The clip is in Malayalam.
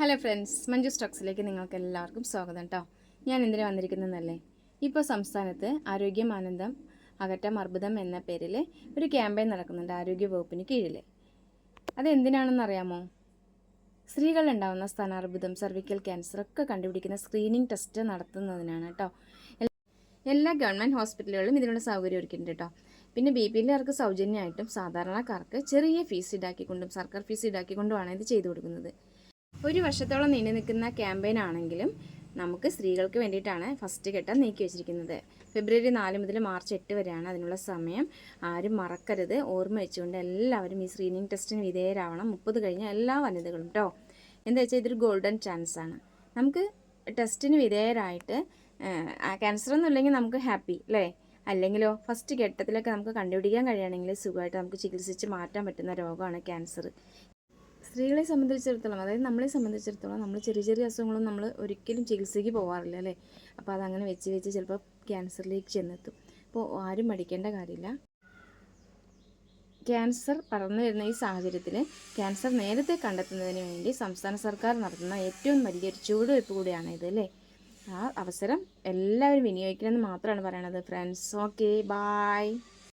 ഹലോ ഫ്രണ്ട്സ്, മഞ്ജു സ്റ്റോക്സിലേക്ക് നിങ്ങൾക്ക് എല്ലാവർക്കും സ്വാഗതം കേട്ടോ. ഞാൻ എന്തിനു വന്നിരിക്കുന്നതെന്നല്ലേ, ഇപ്പോൾ സംസ്ഥാനത്ത് ആരോഗ്യമാനന്ദം അകറ്റാം അർബുദം എന്ന പേരിൽ ഒരു ക്യാമ്പയിൻ നടക്കുന്നുണ്ട് ആരോഗ്യ വകുപ്പിന് കീഴിൽ. അതെന്തിനാണെന്ന് അറിയാമോ? സ്ത്രീകളിലുണ്ടാകുന്ന സ്ഥാനാർബുദം, സർവിക്കൽ ക്യാൻസർ ഒക്കെ കണ്ടുപിടിക്കുന്ന സ്ക്രീനിങ് ടെസ്റ്റ് നടത്തുന്നതിനാണ് കേട്ടോ. എല്ലാ ഗവൺമെൻറ് ഹോസ്പിറ്റലുകളിലും ഇതിനുള്ള സൗകര്യം ഒരുക്കിയിട്ടുണ്ട് കേട്ടോ. പിന്നെ BPLകാർക്ക് സൗജന്യമായിട്ടും സാധാരണക്കാർക്ക് ചെറിയ ഫീസ് ഈടാക്കിക്കൊണ്ടും സർക്കാർ ഫീസ് ഈടാക്കിക്കൊണ്ടുമാണ് ഇത് ചെയ്തു കൊടുക്കുന്നത്. ഒരു വർഷത്തോളം നീണ്ടു നിൽക്കുന്ന ക്യാമ്പയിൻ ആണെങ്കിലും നമുക്ക് സ്ത്രീകൾക്ക് വേണ്ടിയിട്ടാണ് ഫസ്റ്റ് ഘട്ടം നീക്കി വെച്ചിരിക്കുന്നത്. ഫെബ്രുവരി 4 മുതൽ മാർച്ച് 8 വരെയാണ് അതിനുള്ള സമയം. ആരും മറക്കരുത്, ഓർമ്മ വെച്ചുകൊണ്ട് എല്ലാവരും ഈ സ്ക്രീനിങ് ടെസ്റ്റിന് വിധേയരാവണം. 30 കഴിഞ്ഞ എല്ലാ വനിതകളും കേട്ടോ. എന്താ വെച്ചാൽ ഇതൊരു ഗോൾഡൻ ചാൻസ് ആണ്. നമുക്ക് ടെസ്റ്റിന് വിധേയരായിട്ട് ക്യാൻസർ ഒന്നും ഇല്ലെങ്കിൽ നമുക്ക് ഹാപ്പി അല്ലേ? അല്ലെങ്കിലോ ഫസ്റ്റ് ഘട്ടത്തിലൊക്കെ നമുക്ക് കണ്ടുപിടിക്കാൻ കഴിയുകയാണെങ്കിൽ സുഖമായിട്ട് നമുക്ക് ചികിത്സിച്ച് മാറ്റാൻ പറ്റുന്ന രോഗമാണ് ക്യാൻസർ. സ്ത്രീകളെ സംബന്ധിച്ചിടത്തോളം, അതായത് നമ്മളെ സംബന്ധിച്ചിടത്തോളം, നമ്മൾ ചെറിയ ചെറിയ അസുഖങ്ങളൊന്നും നമ്മൾ ഒരിക്കലും ചികിത്സയ്ക്ക് പോകാറില്ല അല്ലേ? അപ്പോൾ അതങ്ങനെ വെച്ച് ചിലപ്പോൾ ക്യാൻസറിലേക്ക് ചെന്നെത്തും. അപ്പോൾ ആരും മടിക്കേണ്ട കാര്യമില്ല. ക്യാൻസർ പടർന്നു വരുന്ന ഈ സാഹചര്യത്തിൽ ക്യാൻസർ നേരത്തെ കണ്ടെത്തുന്നതിന് വേണ്ടി സംസ്ഥാന സർക്കാർ നടത്തുന്ന ഏറ്റവും വലിയൊരു ചുവടുവയ്പ് കൂടിയാണ് ഇത് അല്ലേ? ആ അവസരം എല്ലാവരും വിനിയോഗിക്കണമെന്ന് മാത്രമാണ് പറയണത് ഫ്രണ്ട്സ്. Okay, bye.